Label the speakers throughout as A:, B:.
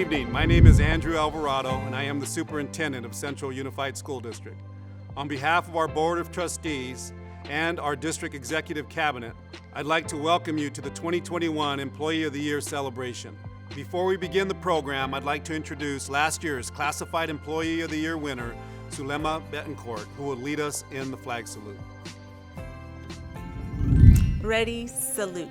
A: evening. My name is Andrew Alvarado, and I am the Superintendent of Central Unified School District. On behalf of our Board of Trustees and our District Executive Cabinet, I'd like to welcome you to the 2021 Employee of the Year celebration. Before we begin the program, I'd like to introduce last year's Classified Employee of the Year winner, Zulema Betancourt, who will lead us in the flag salute.
B: Ready, salute.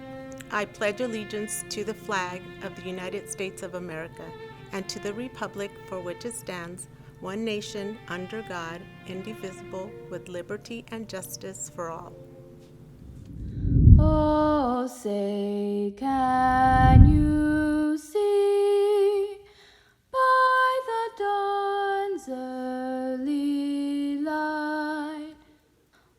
B: I pledge allegiance to the flag of the United States of America and to the republic for which it stands, one nation, under God, indivisible, with liberty and justice for all.
C: Oh, say, can you see by the dawn's early light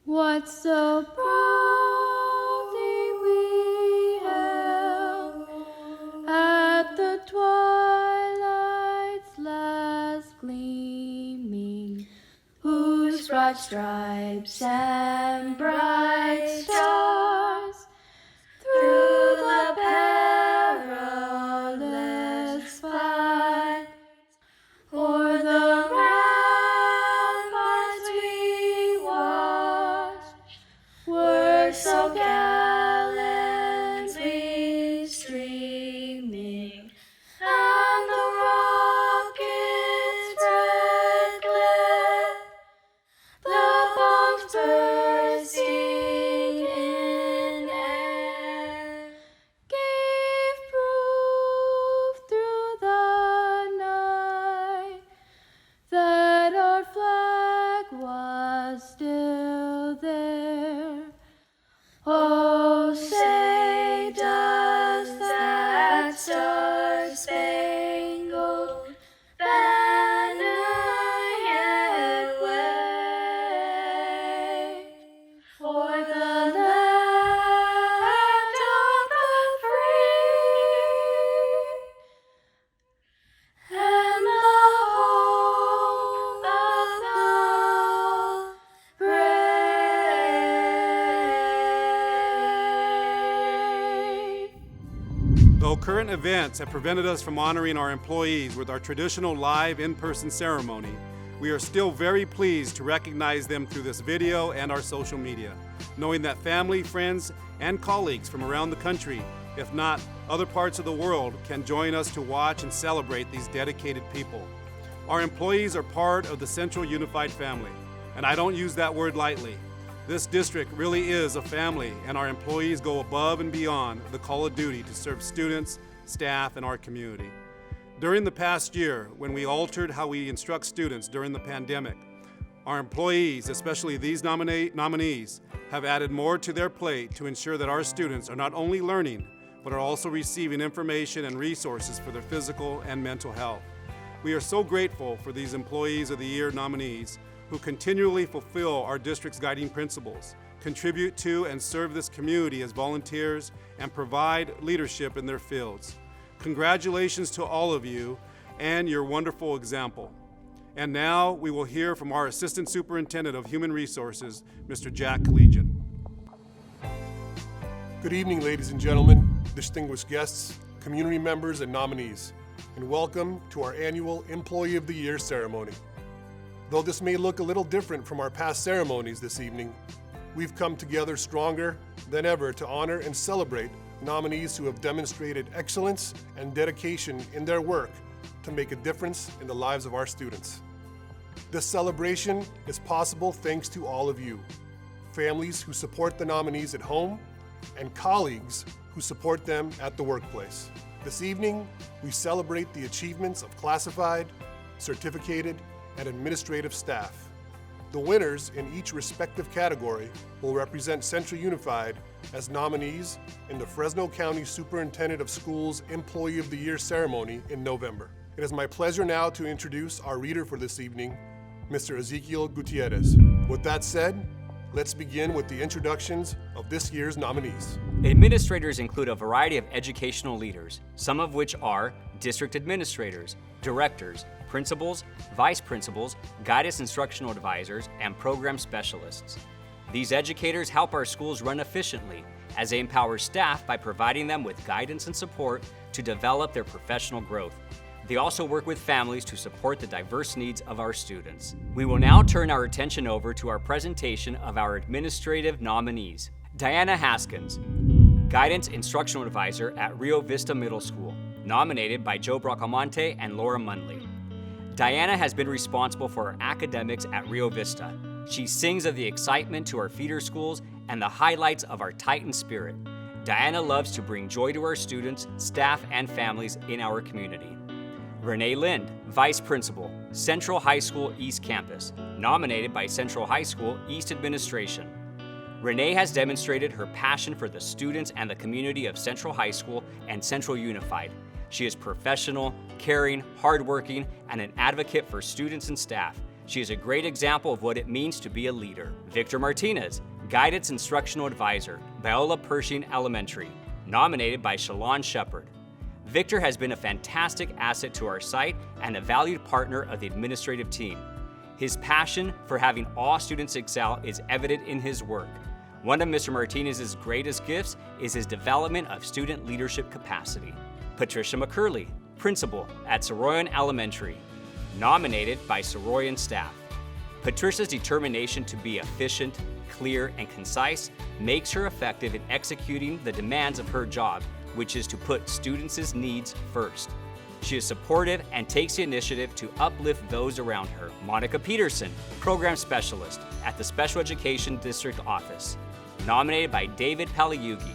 C: what so proudly we held at the twilight's last gleaming, whose broad stripes and bright stars through the perilous fight o'er the ramparts we watched were so gallantly streaming, and the rocket's red glare, the bombs bursting in air, gave proof through the night that our flag was still there. Oh, say, does that star-spangled banner yet wave for the land of the free and the home of the brave?
A: Though current events have prevented us from honoring our employees with our traditional live in-person ceremony, we are still very pleased to recognize them through this video and our social media, knowing that family, friends, and colleagues from around the country, if not other parts of the world, can join us to watch and celebrate these dedicated people. Our employees are part of the Central Unified family, and I don't use that word lightly. This district really is a family, and our employees go above and beyond the call of duty to serve students, staff, and our community. During the past year, when we altered how we instruct students during the pandemic, our employees, especially these nominees, have added more to their plate to ensure that our students are not only learning, but are also receiving information and resources for their physical and mental health. We are so grateful for these Employees of the Year nominees who continually fulfill our district's guiding principles, contribute to and serve this community as volunteers, and provide leadership in their fields. Congratulations to all of you and your wonderful example. And now we will hear from our Assistant Superintendent of Human Resources, Mr. Jack Collegian.
D: Good evening, ladies and gentlemen, distinguished guests, community members, and nominees, and welcome to our annual Employee of the Year ceremony. Though this may look a little different from our past ceremonies this evening, we've come together stronger than ever to honor and celebrate nominees who have demonstrated excellence and dedication in their work to make a difference in the lives of our students. This celebration is possible thanks to all of you, families who support the nominees at home, and colleagues who support them at the workplace. This evening, we celebrate the achievements of classified, certificated, and administrative staff. The winners in each respective category will represent Central Unified as nominees in the Fresno County Superintendent of Schools Employee of the Year ceremony in November. It is my pleasure now to introduce our reader for this evening, Mr. Ezekiel Gutierrez. With that said, let's begin with the introductions of this year's nominees.
E: Administrators include a variety of educational leaders, some of which are district administrators, directors, principals, vice principals, guidance instructional advisors, and program specialists. These educators help our schools run efficiently as they empower staff by providing them with guidance and support to develop their professional growth. They also work with families to support the diverse needs of our students. We will now turn our attention over to our presentation of our administrative nominees. Diana Haskins, Guidance Instructional Advisor at Rio Vista Middle School, nominated by Joe Bracamonte and Laura Munley. Diana has been responsible for our academics at Rio Vista. She sings of the excitement to our feeder schools and the highlights of our Titan spirit. Diana loves to bring joy to our students, staff, and families in our community. Renee Lind, Vice Principal, Central High School East Campus, nominated by Central High School East Administration. Renee has demonstrated her passion for the students and the community of Central High School and Central Unified. She is professional, caring, hardworking, and an advocate for students and staff. She is a great example of what it means to be a leader. Victor Martinez, Guidance Instructional Advisor, Biola Pershing Elementary, nominated by Shalon Shepard. Victor has been a fantastic asset to our site and a valued partner of the administrative team. His passion for having all students excel is evident in his work. One of Mr. Martinez's greatest gifts is his development of student leadership capacity. Patricia McCurley, Principal at Soroyan Elementary, nominated by Soroyan staff. Patricia's determination to be efficient, clear, and concise makes her effective in executing the demands of her job, which is to put students' needs first. She is supportive and takes the initiative to uplift those around her. Monica Peterson, Program Specialist at the Special Education District Office, nominated by David Paliugi.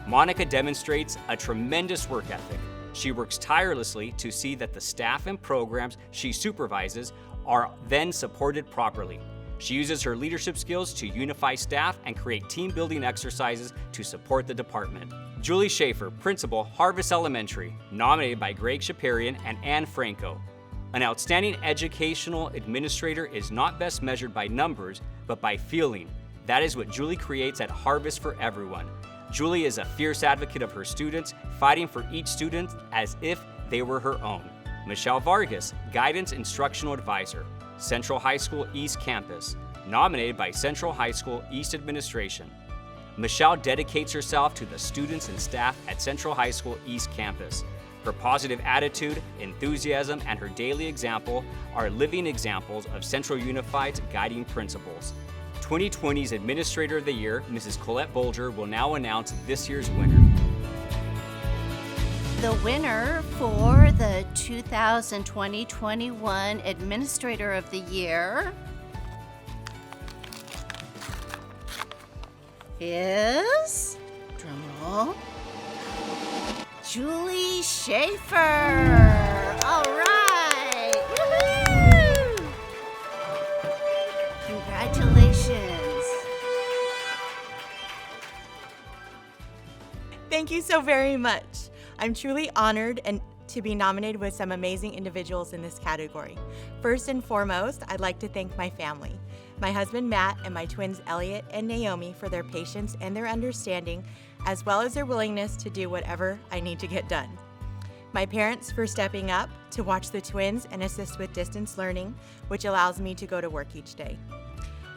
E: Monica demonstrates a tremendous work ethic. She works tirelessly to see that the staff and programs she supervises are then supported properly. She uses her leadership skills to unify staff and create team-building exercises to support the department. Julie Schaefer, Principal, Harvest Elementary, nominated by Greg Shaparian and Ann Franco. An outstanding educational administrator is not best measured by numbers, but by feeling. That is what Julie creates at Harvest for everyone. Julie is a fierce advocate of her students, fighting for each student as if they were her own. Michelle Vargas, Guidance Instructional Advisor, Central High School East Campus, nominated by Central High School East Administration. Michelle dedicates herself to the students and staff at Central High School East Campus. Her positive attitude, enthusiasm, and her daily example are living examples of Central Unified's guiding principles. 2020's Administrator of the Year, Mrs. Colette Bolger, will now announce this year's winner.
F: The winner for the 2020-21 Administrator of the Year is, drumroll, Julie Schaefer. All right. Woohoo! Congratulations.
G: Thank you so very much. I'm truly honored and to be nominated with some amazing individuals in this category. First and foremost, I'd like to thank my family, my husband Matt and my twins Elliot and Naomi for their patience and their understanding, as well as their willingness to do whatever I need to get done. My parents for stepping up to watch the twins and assist with distance learning, which allows me to go to work each day.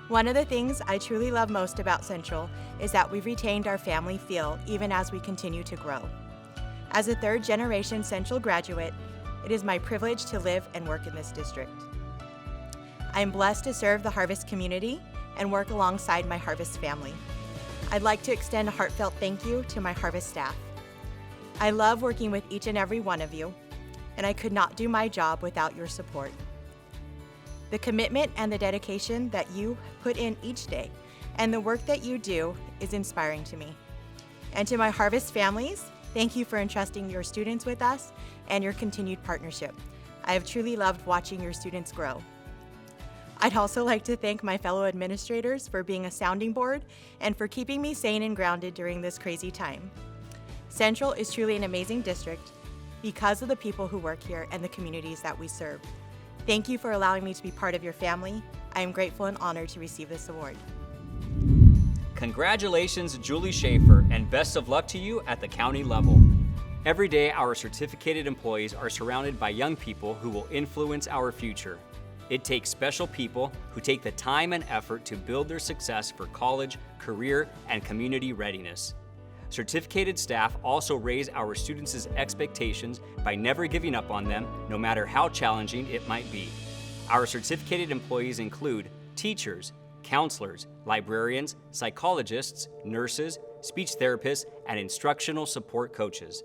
G: One of the things I truly love most about Central is that we've retained our family feel even as we continue to grow. As a third-generation Central graduate, it is my privilege to live and work in this district. I am blessed to serve the Harvest community and work alongside my Harvest family. I'd like to extend a heartfelt thank you to my Harvest staff. I love working with each and every one of you, and I could not do my job without your support. The commitment and the dedication that you put in each day and the work that you do is inspiring to me. And to my Harvest families, thank you for entrusting your students with us and your continued partnership. I have truly loved watching your students grow. I'd also like to thank my fellow administrators for being a sounding board and for keeping me sane and grounded during this crazy time. Central is truly an amazing district because of the people who work here and the communities that we serve. Thank you for allowing me to be part of your family. I am grateful and honored to receive this award.
E: Congratulations, Julie Schaefer, and best of luck to you at the county level. Every day, our certificated employees are surrounded by young people who will influence our future. It takes special people who take the time and effort to build their success for college, career, and community readiness. Certificated staff also raise our students' expectations by never giving up on them, no matter how challenging it might be. Our certificated employees include teachers, counselors, librarians, psychologists, nurses, speech therapists, and instructional support coaches.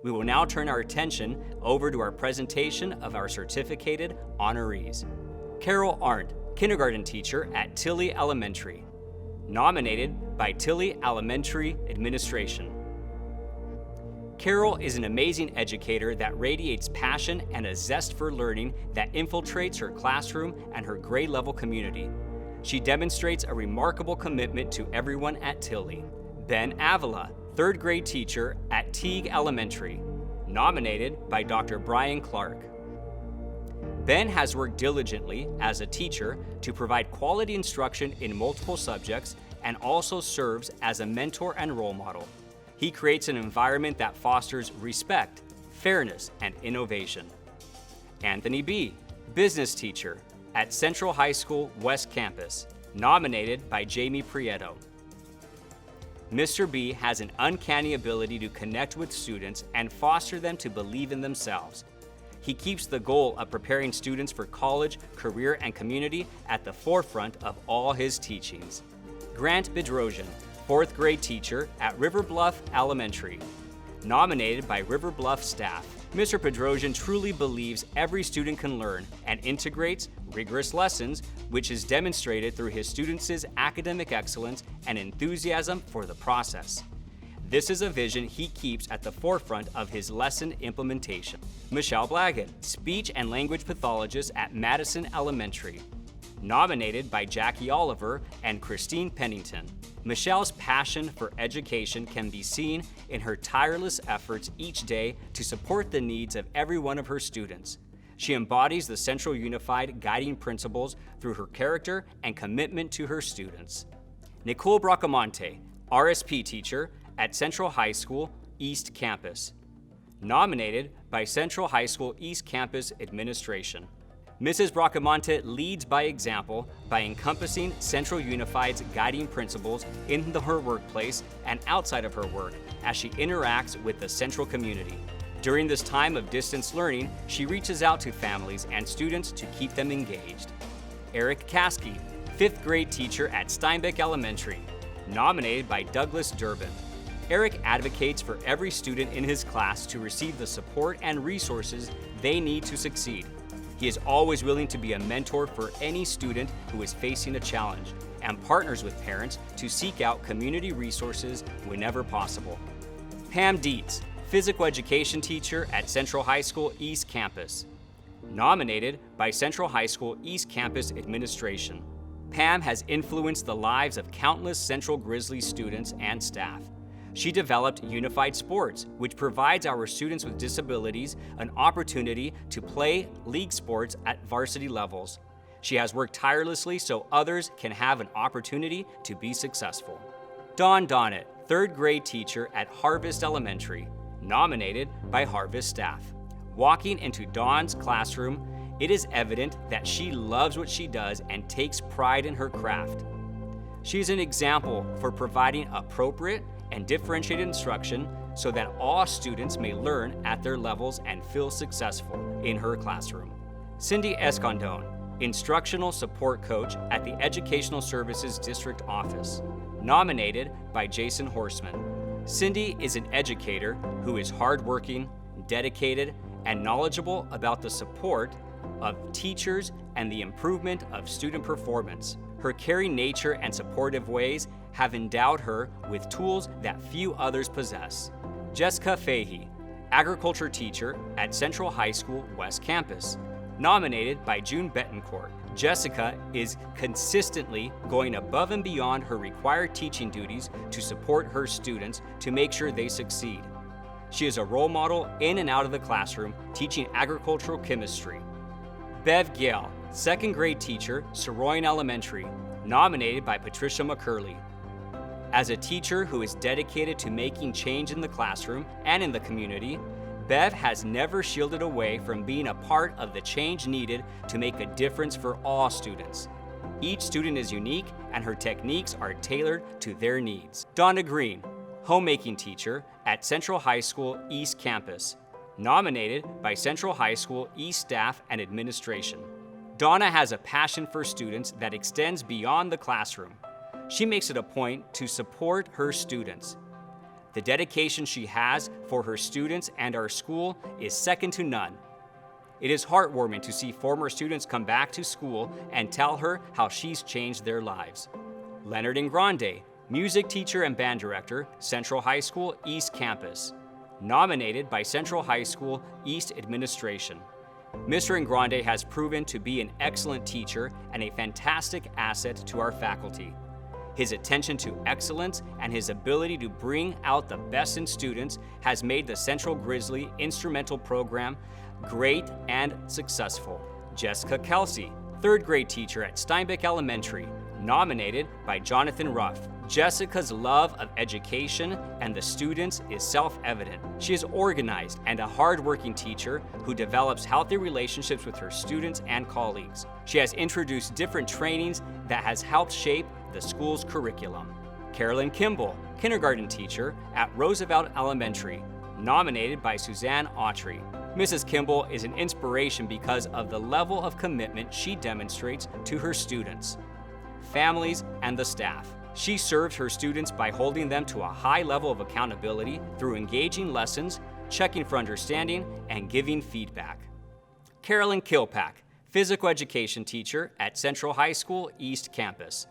E: We will now turn our attention over to our presentation of our certificated honorees. Carol Arndt, kindergarten teacher at Tilley Elementary, nominated by Tilley Elementary Administration. Carol is an amazing educator that radiates passion and a zest for learning that infiltrates her classroom and her grade level community. She demonstrates a remarkable commitment to everyone at Tilley. Ben Avila, third grade teacher at Teague Elementary, nominated by Dr. Brian Clark. Ben has worked diligently as a teacher to provide quality instruction in multiple subjects and also serves as a mentor and role model. He creates an environment that fosters respect, fairness, and innovation. Anthony B., business teacher at Central High School West Campus, nominated by Jamie Prieto. Mr. B has an uncanny ability to connect with students and foster them to believe in themselves. He keeps the goal of preparing students for college, career, and community at the forefront of all his teachings. Grant Bedrosian, fourth grade teacher at River Bluff Elementary, nominated by River Bluff staff. Mr. Bedrosian truly believes every student can learn and integrates rigorous lessons, which is demonstrated through his students' academic excellence and enthusiasm for the process. This is a vision he keeps at the forefront of his lesson implementation. Michelle Blaggett, speech and language pathologist at Madison Elementary, nominated by Jackie Oliver and Christine Pennington. Michelle's passion for education can be seen in her tireless efforts each day to support the needs of every one of her students. She embodies the Central Unified guiding principles through her character and commitment to her students. Nicole Bracamonte, RSP teacher at Central High School East Campus, nominated by Central High School East Campus Administration. Mrs. Bracamonte leads by example by encompassing Central Unified's guiding principles in her workplace and outside of her work as she interacts with the Central community. During this time of distance learning, she reaches out to families and students to keep them engaged. Eric Caskey, fifth grade teacher at Steinbeck Elementary, nominated by Douglas Durbin. Eric advocates for every student in his class to receive the support and resources they need to succeed. He is always willing to be a mentor for any student who is facing a challenge and partners with parents to seek out community resources whenever possible. Pam Dietz, physical education teacher at Central High School East Campus, nominated by Central High School East Campus Administration. Pam has influenced the lives of countless Central Grizzlies students and staff. She developed Unified Sports, which provides our students with disabilities an opportunity to play league sports at varsity levels. She has worked tirelessly so others can have an opportunity to be successful. Dawn Donnett, third grade teacher at Harvest Elementary, nominated by Harvest staff. Walking into Dawn's classroom, it is evident that she loves what she does and takes pride in her craft. She is an example for providing appropriate and differentiated instruction so that all students may learn at their levels and feel successful in her classroom. Cindy Escondón, instructional support coach at the Educational Services District Office, nominated by Jason Horseman. Cindy is an educator who is hardworking, dedicated, and knowledgeable about the support of teachers and the improvement of student performance. Her caring nature and supportive ways have endowed her with tools that few others possess. Jessica Fahey, agriculture teacher at Central High School West Campus, nominated by June Betancourt. Jessica is consistently going above and beyond her required teaching duties to support her students to make sure they succeed. She is a role model in and out of the classroom, teaching agricultural chemistry. Bev Gale, second grade teacher, Soroyan Elementary, nominated by Patricia McCurley. As a teacher who is dedicated to making change in the classroom and in the community, Bev has never shielded away from being a part of the change needed to make a difference for all students. Each student is unique and her techniques are tailored to their needs. Donna Green, homemaking teacher at Central High School East Campus, nominated by Central High School East staff and administration. Donna has a passion for students that extends beyond the classroom. She makes it a point to support her students. The dedication she has for her students and our school is second to none. It is heartwarming to see former students come back to school and tell her how she's changed their lives. Leonard Ingrande, music teacher and band director, Central High School East Campus, nominated by Central High School East administration. Mr. Ingrande has proven to be an excellent teacher and a fantastic asset to our faculty. His attention to excellence and his ability to bring out the best in students has made the Central Grizzly instrumental program great and successful. Jessica Kelsey, third grade teacher at Steinbeck Elementary, nominated by Jonathan Ruff. Jessica's love of education and the students is self-evident. She is organized and a hard-working teacher who develops healthy relationships with her students and colleagues. She has introduced different trainings that has helped shape the school's curriculum. Carolyn Kimball, kindergarten teacher at Roosevelt Elementary, nominated by Suzanne Autry. Mrs. Kimball is an inspiration because of the level of commitment she demonstrates to her students, families, and the staff. She serves her students by holding them to a high level of accountability through engaging lessons, checking for understanding, and giving feedback. Carolyn Kilpack, physical education teacher at Central High School East Campus,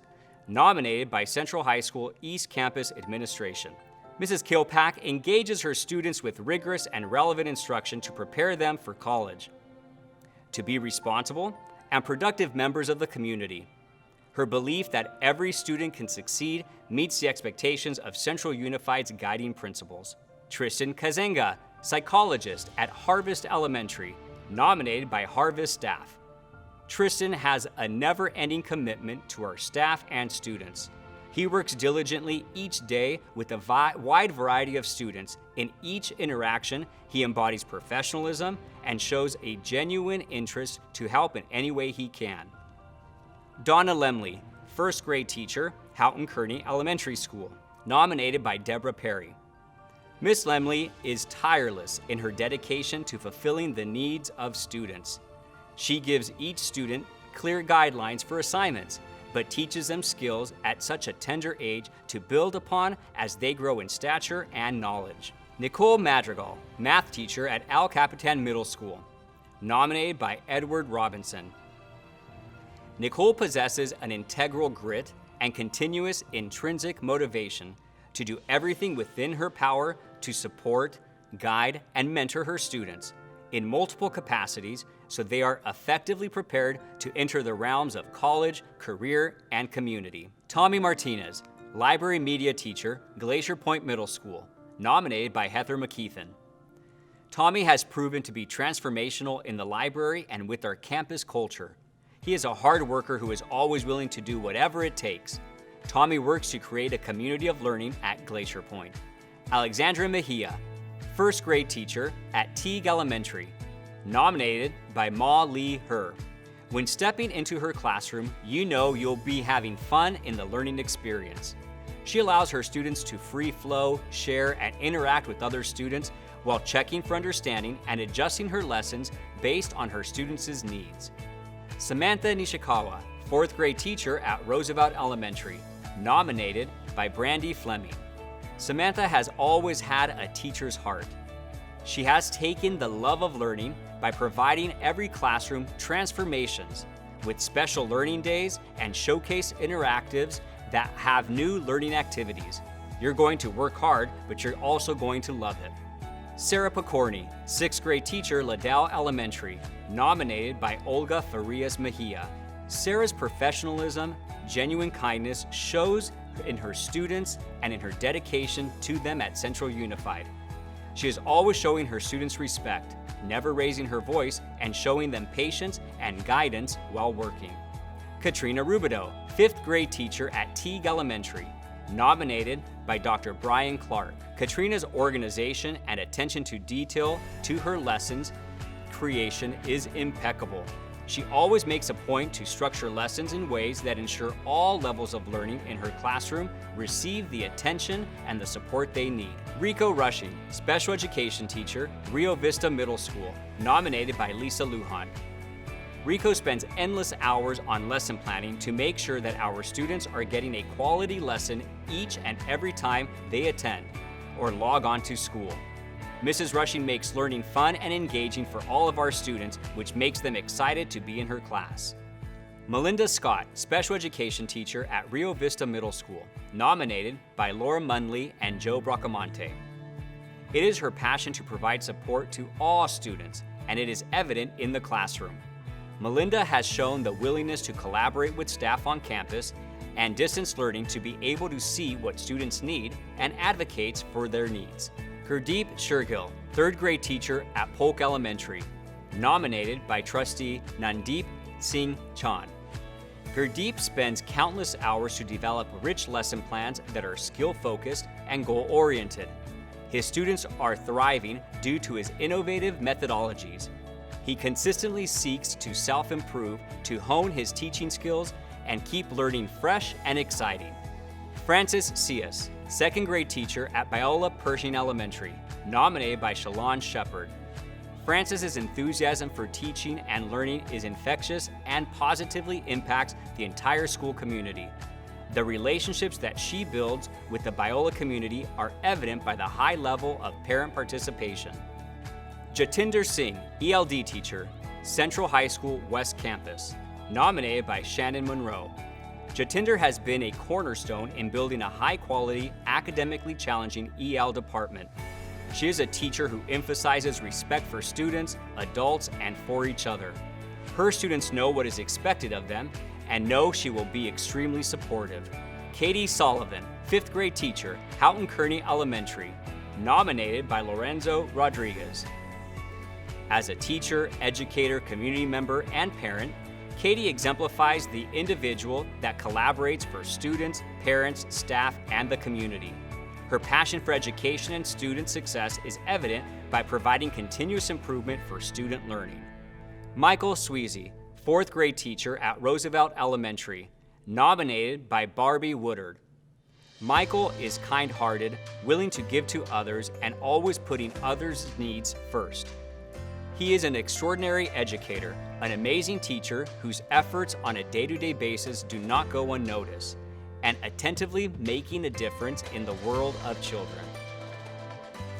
E: nominated by Central High School East Campus administration. Mrs. Kilpack engages her students with rigorous and relevant instruction to prepare them for college, to be responsible and productive members of the community. Her belief that every student can succeed meets the expectations of Central Unified's guiding principles. Tristan Kazenga, psychologist at Harvest Elementary, nominated by Harvest staff. Tristan has a never-ending commitment to our staff and students. He works diligently each day with a wide variety of students. In each interaction, he embodies professionalism and shows a genuine interest to help in any way he can. Donna Lemley, first grade teacher, Houghton Kearney Elementary School, nominated by Deborah Perry. Miss Lemley is tireless in her dedication to fulfilling the needs of students. She gives each student clear guidelines for assignments, but teaches them skills at such a tender age to build upon as they grow in stature and knowledge. Nicole Madrigal, math teacher at El Capitan Middle School, nominated by Edward Robinson. Nicole possesses an integral grit and continuous intrinsic motivation to do everything within her power to support, guide, and mentor her students in multiple capacities so they are effectively prepared to enter the realms of college, career, and community. Tommy Martinez, library media teacher, Glacier Point Middle School, nominated by Heather McKeithen. Tommy has proven to be transformational in the library and with our campus culture. He is a hard worker who is always willing to do whatever it takes. Tommy works to create a community of learning at Glacier Point. Alexandra Mejia, first grade teacher at Teague Elementary, nominated by Ma Lee Her. When stepping into her classroom, you know you'll be having fun in the learning experience. She allows her students to free flow, share, and interact with other students while checking for understanding and adjusting her lessons based on her students' needs. Samantha Nishikawa, fourth grade teacher at Roosevelt Elementary, nominated by Brandy Fleming. Samantha has always had a teacher's heart. She has taken the love of learning by providing every classroom transformations with special learning days and showcase interactives that have new learning activities. You're going to work hard, but you're also going to love it. Sarah Picorni, sixth grade teacher, Liddell Elementary, nominated by Olga Farias Mejia. Sarah's professionalism, genuine kindness shows in her students and in her dedication to them at Central Unified. She is always showing her students respect, never raising her voice, and showing them patience and guidance while working. Katrina Rubidoux, fifth grade teacher at Teague Elementary, nominated by Dr. Brian Clark. Katrina's organization and attention to detail to her lessons creation is impeccable. She always makes a point to structure lessons in ways that ensure all levels of learning in her classroom receive the attention and the support they need. Rico Rushing, special education teacher, Rio Vista Middle School, nominated by Lisa Lujan. Rico spends endless hours on lesson planning to make sure that our students are getting a quality lesson each and every time they attend or log on to school. Mrs. Rushing makes learning fun and engaging for all of our students, which makes them excited to be in her class. Melinda Scott, special education teacher at Rio Vista Middle School, nominated by Laura Munley and Joe Bracamonte. It is her passion to provide support to all students, and it is evident in the classroom. Melinda has shown the willingness to collaborate with staff on campus and distance learning to be able to see what students need and advocates for their needs. Gurdeep Shergill, third grade teacher at Polk Elementary, nominated by trustee Nandeep Singh Chan. Gurdeep spends countless hours to develop rich lesson plans that are skill-focused and goal-oriented. His students are thriving due to his innovative methodologies. He consistently seeks to self-improve, to hone his teaching skills, and keep learning fresh and exciting. Francis Cias, second grade teacher at Biola Pershing Elementary, nominated by Shalon Shepard. Francis's enthusiasm for teaching and learning is infectious and positively impacts the entire school community. The relationships that she builds with the Biola community are evident by the high level of parent participation. Jatinder Singh, ELD teacher, Central High School West Campus, nominated by Shannon Monroe. Jatinder has been a cornerstone in building a high-quality, academically challenging EL department. She is a teacher who emphasizes respect for students, adults, and for each other. Her students know what is expected of them and know she will be extremely supportive. Katie Sullivan, fifth grade teacher, Houghton Kearney Elementary, nominated by Lorenzo Rodriguez. As a teacher, educator, community member, and parent, Katie exemplifies the individual that collaborates for students, parents, staff, and the community. Her passion for education and student success is evident by providing continuous improvement for student learning. Michael Sweezy, fourth grade teacher at Roosevelt Elementary, nominated by Barbie Woodard. Michael is kind-hearted, willing to give to others, and always putting others' needs first. He is an extraordinary educator, an amazing teacher whose efforts on a day-to-day basis do not go unnoticed, and attentively making a difference in the world of children.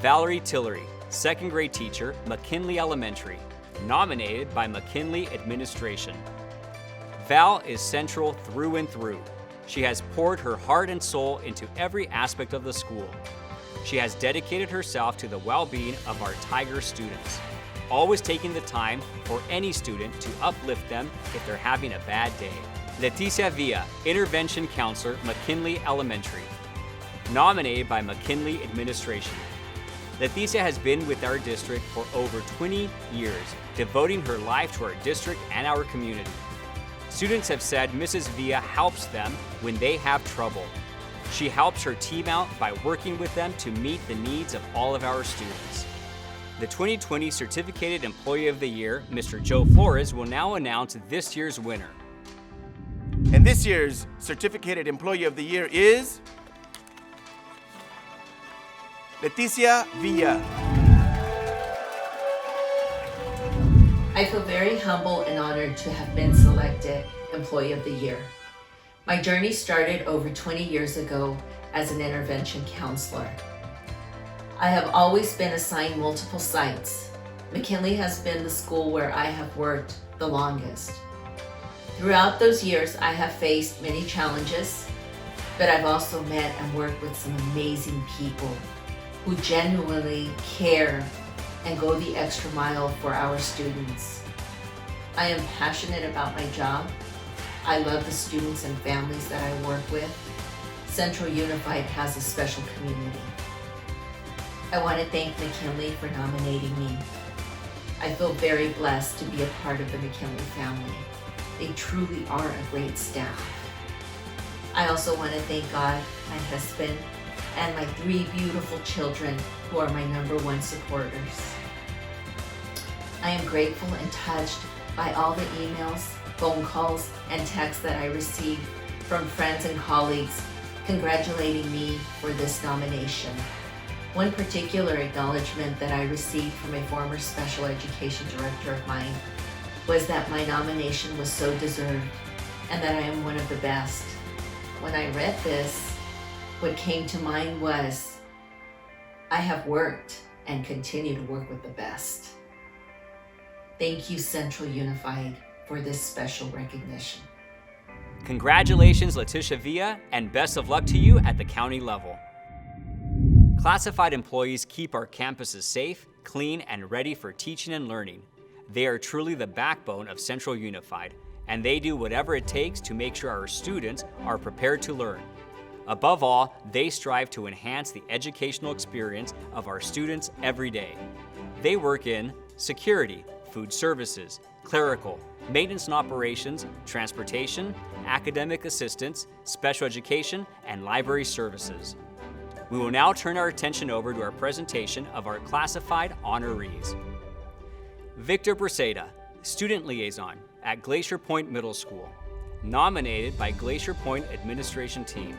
E: Valerie Tillery, second grade teacher, McKinley Elementary, nominated by McKinley Administration. Val is central through and through. She has poured her heart and soul into every aspect of the school. She has dedicated herself to the well-being of our Tiger students, always taking the time for any student to uplift them if they're having a bad day. Leticia Villa, Intervention Counselor, McKinley Elementary, nominated by McKinley Administration. Leticia has been with our district for over 20 years, devoting her life to our district and our community. Students have said Mrs. Villa helps them when they have trouble. She helps her team out by working with them to meet the needs of all of our students. The 2020 Certificated Employee of the Year, Mr. Joe Flores, will now announce this year's winner.
H: And this year's Certificated Employee of the Year is Leticia Villa.
I: I feel very humble and honored to have been selected Employee of the Year. My journey started over 20 years ago as an intervention counselor. I have always been assigned multiple sites. McKinley has been the school where I have worked the longest. Throughout those years, I have faced many challenges, but I've also met and worked with some amazing people who genuinely care and go the extra mile for our students. I am passionate about my job. I love the students and families that I work with. Central Unified has a special community. I want to thank McKinley for nominating me. I feel very blessed to be a part of the McKinley family. They truly are a great staff. I also want to thank God, my husband, and my 3 beautiful children who are my #1 supporters. I am grateful and touched by all the emails, phone calls, and texts that I received from friends and colleagues congratulating me for this nomination. One particular acknowledgement that I received from a former special education director of mine was that my nomination was so deserved and that I am one of the best. When I read this, what came to mind was, I have worked and continue to work with the best. Thank you, Central Unified, for this special recognition.
E: Congratulations, Letitia Villa, and best of luck to you at the county level. Classified employees keep our campuses safe, clean, and ready for teaching and learning. They are truly the backbone of Central Unified, and they do whatever it takes to make sure our students are prepared to learn. Above all, they strive to enhance the educational experience of our students every day. They work in security, food services, clerical, maintenance and operations, transportation, academic assistance, special education, and library services. We will now turn our attention over to our presentation of our classified honorees. Victor Briseda, Student Liaison at Glacier Point Middle School, nominated by Glacier Point Administration Team.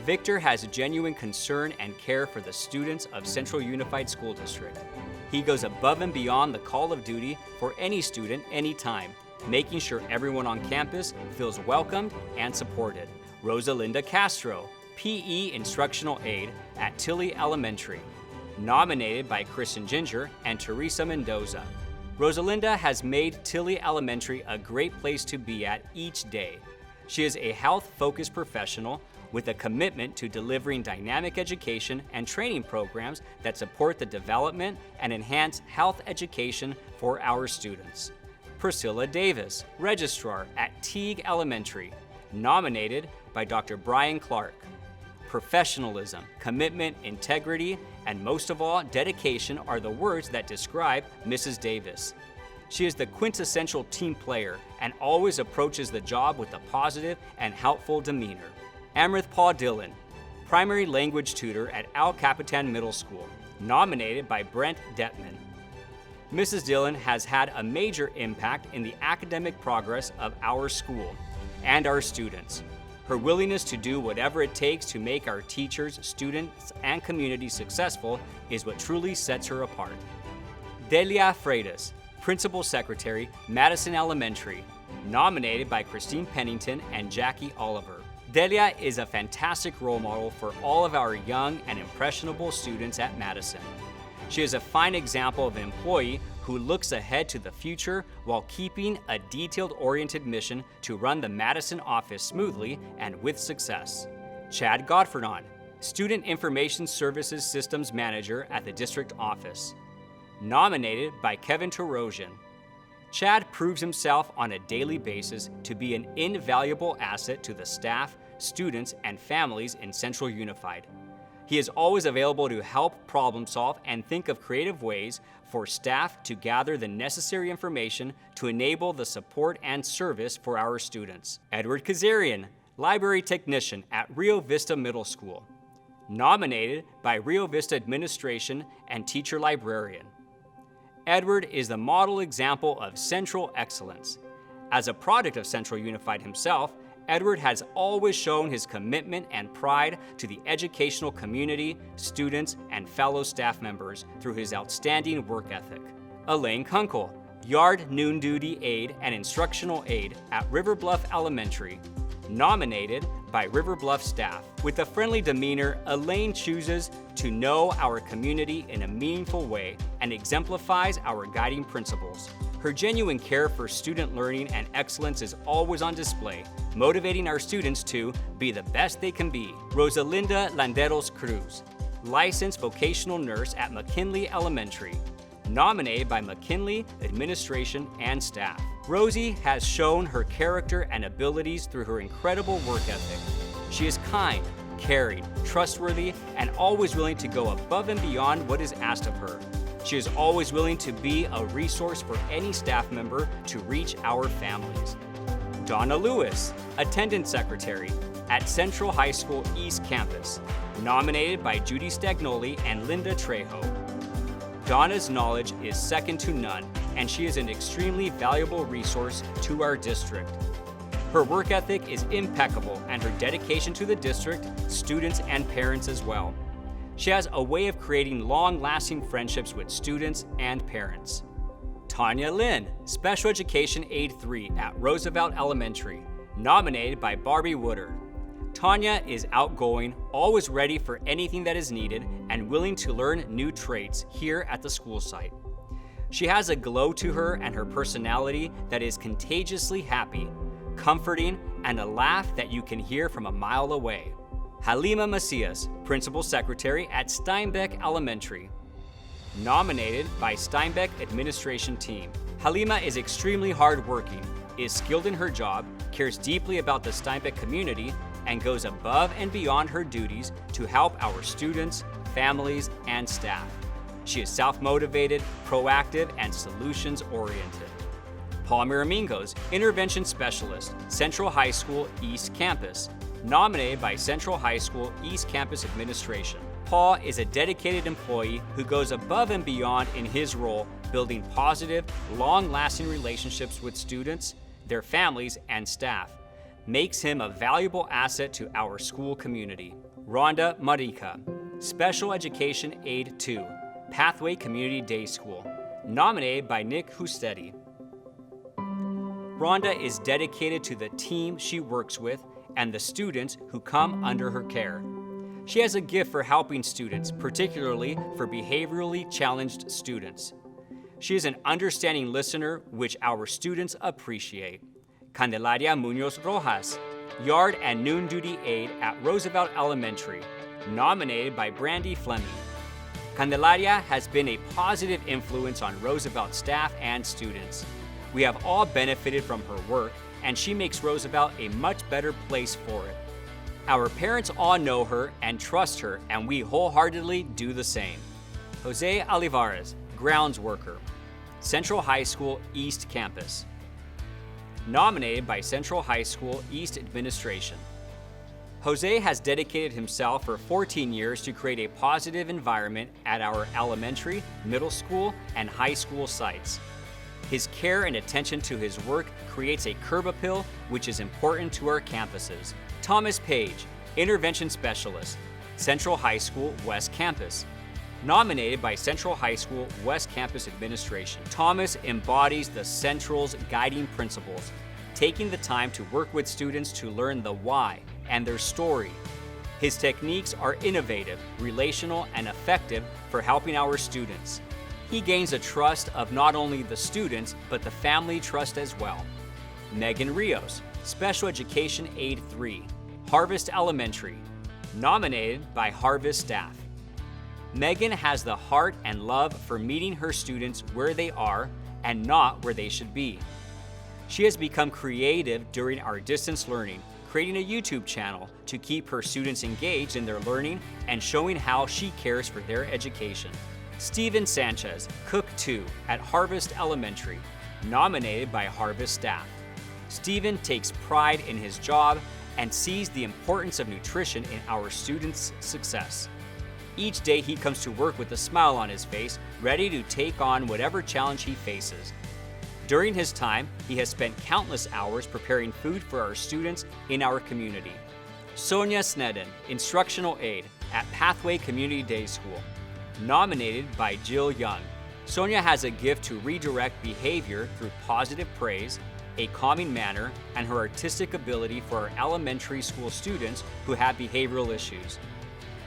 E: Victor has a genuine concern and care for the students of Central Unified School District. He goes above and beyond the call of duty for any student, anytime, making sure everyone on campus feels welcomed and supported. Rosalinda Castro, PE Instructional Aide at Tilley Elementary, nominated by Kristen Ginger and Teresa Mendoza. Rosalinda has made Tilley Elementary a great place to be at each day. She is a health-focused professional with a commitment to delivering dynamic education and training programs that support the development and enhance health education for our students. Priscilla Davis, Registrar at Teague Elementary, nominated by Dr. Brian Clark. Professionalism, commitment, integrity, and most of all, dedication are the words that describe Mrs. Davis. She is the quintessential team player and always approaches the job with a positive and helpful demeanor. Amrith Paul Dillon, primary language tutor at Al Capitan Middle School, nominated by Brent Detman. Mrs. Dillon has had a major impact in the academic progress of our school and our students. Her willingness to do whatever it takes to make our teachers, students, and community successful is what truly sets her apart. Delia Freitas, Principal Secretary, Madison Elementary, nominated by Christine Pennington and Jackie Oliver. Delia is a fantastic role model for all of our young and impressionable students at Madison. She is a fine example of an employee who looks ahead to the future while keeping a detailed-oriented mission to run the Madison office smoothly and with success. Chad Godfredon, Student Information Services Systems Manager at the district office, nominated by Kevin Terosian. Chad proves himself on a daily basis to be an invaluable asset to the staff, students, and families in Central Unified. He is always available to help problem solve and think of creative ways for staff to gather the necessary information to enable the support and service for our students. Edward Kazarian, Library Technician at Rio Vista Middle School, nominated by Rio Vista Administration and Teacher Librarian. Edward is the model example of Central excellence. As a product of Central Unified himself, Edward has always shown his commitment and pride to the educational community, students, and fellow staff members through his outstanding work ethic. Elaine Kunkel, Yard Noon Duty Aide and Instructional Aide at River Bluff Elementary, nominated by River Bluff staff. With a friendly demeanor, Elaine chooses to know our community in a meaningful way and exemplifies our guiding principles. Her genuine care for student learning and excellence is always on display, motivating our students to be the best they can be. Rosalinda Landeros Cruz, licensed vocational nurse at McKinley Elementary, nominated by McKinley administration and staff. Rosie has shown her character and abilities through her incredible work ethic. She is kind, caring, trustworthy, and always willing to go above and beyond what is asked of her. She is always willing to be a resource for any staff member to reach our families. Donna Lewis, Attendance Secretary at Central High School East Campus, nominated by Judy Stagnoli and Linda Trejo. Donna's knowledge is second to none, and she is an extremely valuable resource to our district. Her work ethic is impeccable, and her dedication to the district, students, and parents as well. She has a way of creating long-lasting friendships with students and parents. Tanya Lin, Special Education Aide 3 at Roosevelt Elementary, nominated by Barbie Wooder. Tanya is outgoing, always ready for anything that is needed, and willing to learn new traits here at the school site. She has a glow to her and her personality that is contagiously happy, comforting, and a laugh that you can hear from a mile away. Halima Macias, Principal Secretary at Steinbeck Elementary, nominated by Steinbeck Administration Team. Halima is extremely hardworking, is skilled in her job, cares deeply about the Steinbeck community, and goes above and beyond her duties to help our students, families, and staff. She is self-motivated, proactive, and solutions-oriented. Paul Miramingos, Intervention Specialist, Central High School East Campus, nominated by Central High School East Campus Administration. Paul is a dedicated employee who goes above and beyond in his role, building positive, long-lasting relationships with students, their families, and staff. Makes him a valuable asset to our school community. Rhonda Marica, Special Education Aide 2, Pathway Community Day School, nominated by Nick Hustetti. Rhonda is dedicated to the team she works with and the students who come under her care. She has a gift for helping students, particularly for behaviorally challenged students. She is an understanding listener, which our students appreciate. Candelaria Munoz Rojas, Yard and Noon Duty Aide at Roosevelt Elementary, nominated by Brandy Fleming. Candelaria has been a positive influence on Roosevelt staff and students. We have all benefited from her work, and she makes Roosevelt a much better place for it. Our parents all know her and trust her, and we wholeheartedly do the same. Jose Olivares, Grounds Worker, Central High School East Campus, nominated by Central High School East Administration. Jose has dedicated himself for 14 years to create a positive environment at our elementary, middle school, and high school sites. His care and attention to his work creates a curb appeal, which is important to our campuses. Thomas Page, Intervention Specialist, Central High School West Campus, nominated by Central High School West Campus Administration. Thomas embodies the Central's guiding principles, taking the time to work with students to learn the why and their story. His techniques are innovative, relational, and effective for helping our students. He gains the trust of not only the students, but the family trust as well. Megan Rios, Special Education Aide 3, Harvest Elementary, nominated by Harvest staff. Megan has the heart and love for meeting her students where they are and not where they should be. She has become creative during our distance learning, creating a YouTube channel to keep her students engaged in their learning and showing how she cares for their education. Steven Sanchez, Cook 2 at Harvest Elementary, nominated by Harvest staff. Steven takes pride in his job and sees the importance of nutrition in our students' success. Each day he comes to work with a smile on his face, ready to take on whatever challenge he faces. During his time, he has spent countless hours preparing food for our students in our community. Sonia Snedden, Instructional Aide at Pathway Community Day School, nominated by Jill Young. Sonia has a gift to redirect behavior through positive praise, a calming manner, and her artistic ability for our elementary school students who have behavioral issues.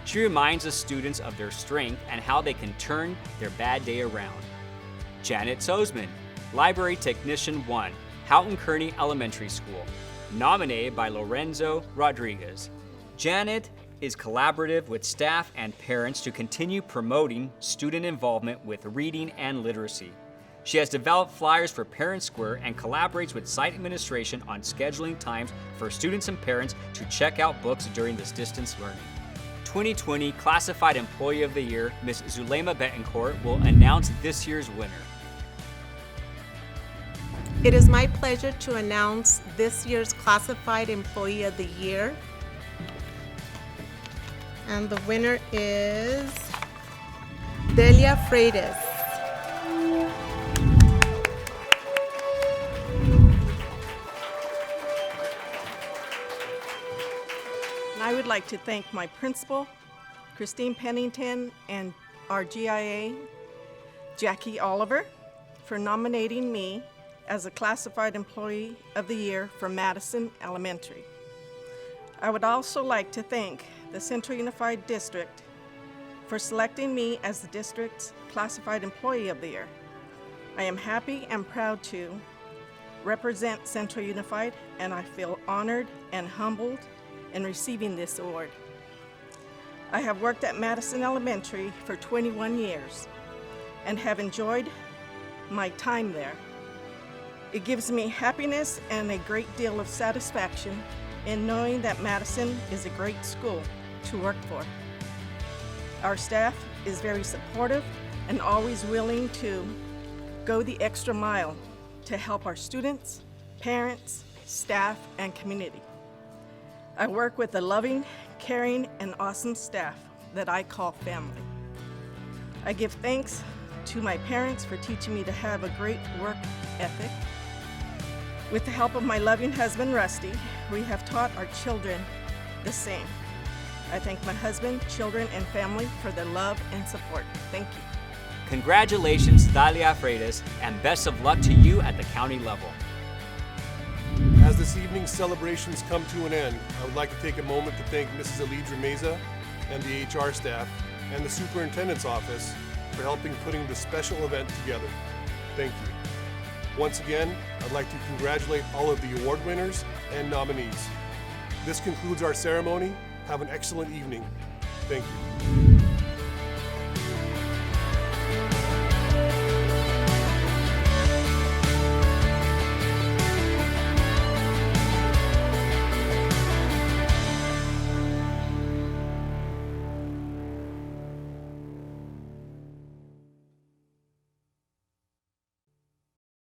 E: She reminds the students of their strength and how they can turn their bad day around. Janet Sozman, Library Technician 1, Houghton Kearney Elementary School, nominated by Lorenzo Rodriguez. Janet is collaborative with staff and parents to continue promoting student involvement with reading and literacy. She has developed flyers for Parent Square and collaborates with site administration on scheduling times for students and parents to check out books during this distance learning. 2020 Classified Employee of the Year, Ms. Zulema Betancourt, will announce this year's winner.
B: It is my pleasure to announce this year's Classified Employee of the Year. And the winner is Delia Freitas.
J: And I would like to thank my principal, Christine Pennington, and our GIA, Jackie Oliver, for nominating me as a Classified Employee of the Year for Madison Elementary. I would also like to thank the Central Unified District for selecting me as the district's Classified Employee of the Year. I am happy and proud to represent Central Unified, and I feel honored and humbled in receiving this award. I have worked at Madison Elementary for 21 years and have enjoyed my time there. It gives me happiness and a great deal of satisfaction in knowing that Madison is a great school to work for. Our staff is very supportive and always willing to go the extra mile to help our students, parents, staff, and community. I work with a loving, caring, and awesome staff that I call family. I give thanks to my parents for teaching me to have a great work ethic. With the help of my loving husband, Rusty, we have taught our children the same. I thank my husband, children, and family for their love and support. Thank you.
E: Congratulations, Thalia Freitas, and best of luck to you at the county level.
D: As this evening's celebrations come to an end, I would like to take a moment to thank Mrs. Alidra Meza and the HR staff and the Superintendent's Office for helping putting this special event together. Thank you. Once again, I'd like to congratulate all of the award winners and nominees. This concludes our ceremony. Have an excellent evening. Thank you.